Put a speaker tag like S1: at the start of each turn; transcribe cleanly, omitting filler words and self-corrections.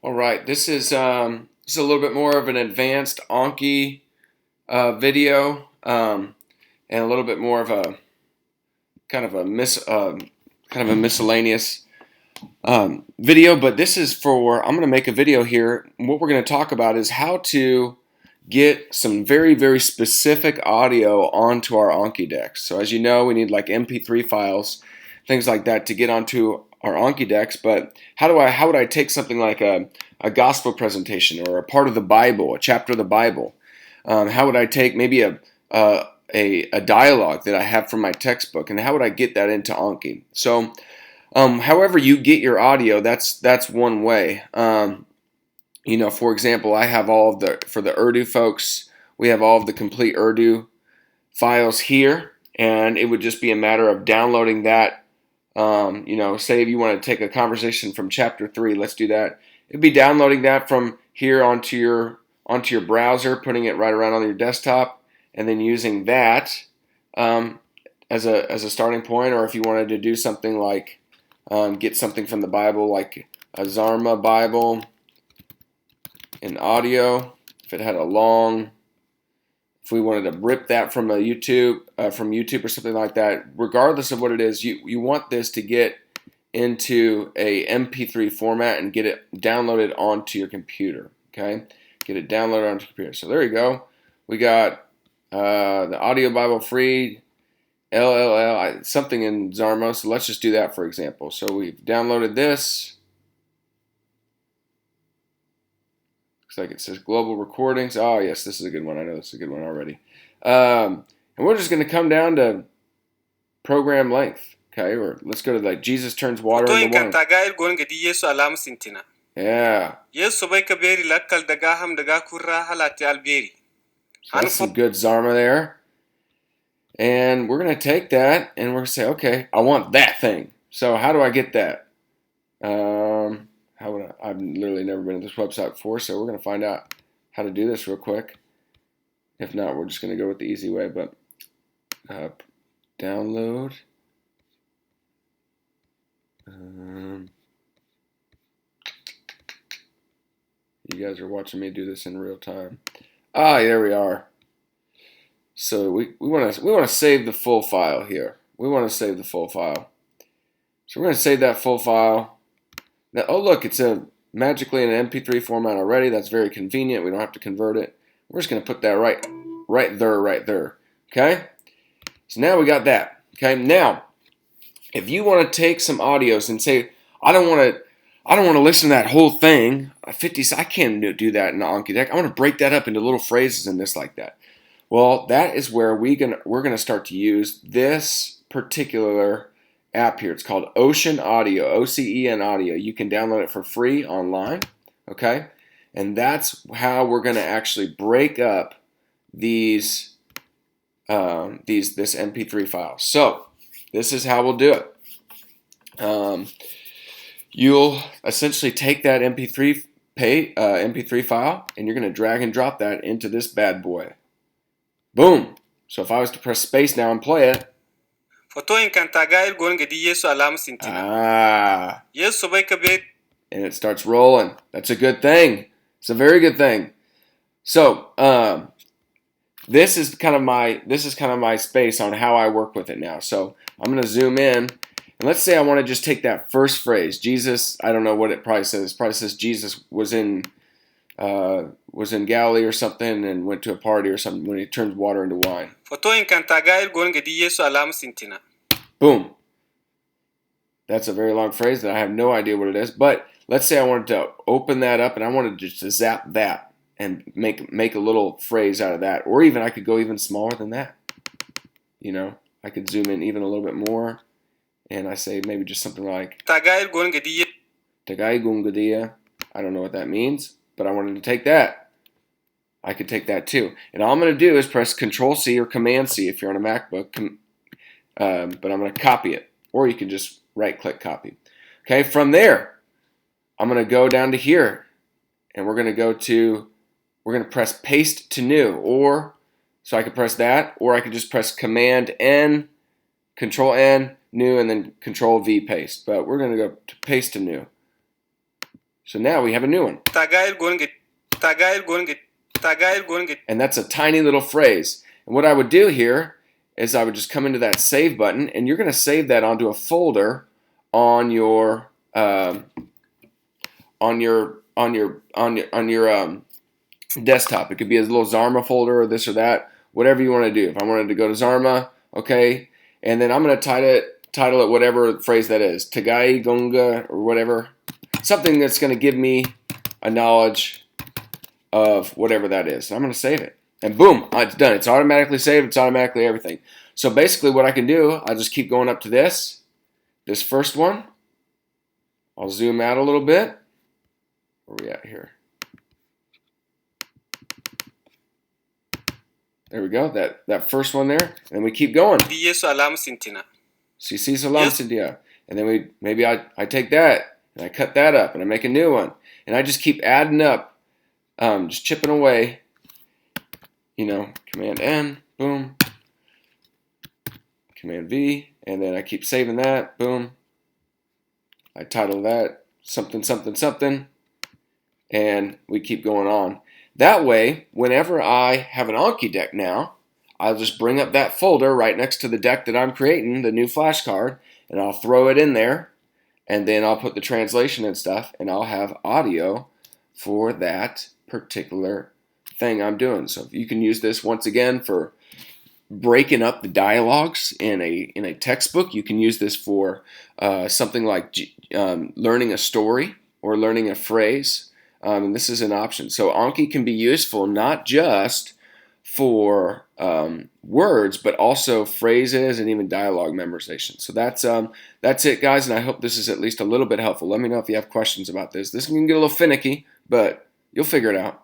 S1: All right, this is a little bit more of an advanced ANKI video, and a little bit more of a kind of a miscellaneous video. But this is for I'm going to make a video here. What we're going to talk about is how to get some very specific audio onto our ANKI decks. So as you know, we need like MP3 files, things like that to get onto our ANKI decks. But how would I take something like a gospel presentation or a part of the Bible, a chapter of the Bible? How would I take maybe a dialogue that I have from my textbook, and how would I get that into ANKI? So however you get your audio, that's one way. For example, I have for the Urdu folks, we have all of the complete Urdu files here, and it would just be a matter of downloading that. Say if you want to take a conversation from chapter 3, let's do that. It'd be downloading that from here onto your browser, putting it right around on your desktop, and then using that as a starting point. Or if you wanted to do something like get something from the Bible, like a Zarma Bible in audio, if we wanted to rip that from YouTube or something like that, regardless of what it is, you want this to get into a MP3 format and get it downloaded onto your computer. Okay, get it downloaded onto your computer. So there you go. We got the Audio Bible Free LLL, something in Zarmo. So let's just do that, for example. So we've downloaded this. Looks like it says global recordings. Oh yes, this is a good one. I know this is a good one already. And we're just going to come down to program length. Okay, or let's go to like Jesus turns water into wine. Yeah. So that's some good Zarma there. And we're going to take that and we're going to say, okay, I want that thing. So how do I get that? I've literally never been to this website before, so we're going to find out how to do this real quick. If not, we're just going to go with the easy way. But download. You guys are watching me do this in real time. There we are. So we want to save the full file here. We want to save the full file. So we're going to save that full file. Now, oh look, it's magically in an MP3 format already. That's very convenient. We don't have to convert it. We're just going to put that right there. Okay. So now we got that. Okay. Now, if you want to take some audios and say, I don't want to listen to that whole thing. I can't do that in the ANKI deck. I want to break that up into little phrases and this like that. Well, that is where we're gonna start to use this particular app here. It's called Ocenaudio, OCEN Audio. You can download it for free online. Okay, and that's how we're gonna actually break up this MP3 file. So this is how we'll do it. You'll essentially take that MP3 file, and you're going to drag and drop that into this bad boy. Boom! So if I was to press space now and play it, and it starts rolling. That's a good thing. It's a very good thing. So this is kind of my space on how I work with it now. So I'm going to zoom in. And let's say I want to just take that first phrase, Jesus. I don't know what it probably says. It probably says Jesus was in Galilee or something and went to a party or something when he turns water into wine. Boom. That's a very long phrase that I have no idea what it is. But let's say I wanted to open that up and I wanted just to zap that and make a little phrase out of that. Or even I could go even smaller than that. I could zoom in even a little bit more. And I say maybe just something like Tagay Gungadiya. I don't know what that means, but I wanted to take that. I could take that too. And all I'm going to do is press Control-C or Command-C if you're on a MacBook. But I'm going to copy it. Or you can just right-click copy. Okay, from there, I'm going to go down to here. And we're going to press Paste to New. So I could press that. Or I could just press Command-N, Control-N, New, and then Control-V, paste. But we're going to go to paste to new. So now we have a new one. And that's a tiny little phrase. And what I would do here is I would just come into that save button, and you're going to save that onto a folder on your desktop. It could be a little Zarma folder or this or that, whatever you want to do. If I wanted to go to Zarma, okay, and then I'm going to title it whatever phrase that is, Tagai Gonga or whatever, something that's going to give me a knowledge of whatever that is. So I'm going to save it, and boom, it's done. It's automatically saved. It's automatically everything. So basically, what I can do, I'll just keep going up to this first one. I'll zoom out a little bit. Where are we at here? There we go. That first one there, and we keep going. Sisi Salam Cynthia, and then maybe I take that and I cut that up and I make a new one, and I just keep adding up, just chipping away. Command N, boom. Command V, and then I keep saving that, boom. I title that something, something, something, and we keep going on. That way, whenever I have an ANKI deck now, I'll just bring up that folder right next to the deck that I'm creating, the new flashcard, and I'll throw it in there, and then I'll put the translation and stuff, and I'll have audio for that particular thing I'm doing. So you can use this once again for breaking up the dialogues in a textbook. You can use this for something like learning a story or learning a phrase, and this is an option. So ANKI can be useful not just for words, but also phrases and even dialogue memorization. So that's it, guys, and I hope this is at least a little bit helpful. Let me know if you have questions about this. This can get a little finicky, but you'll figure it out.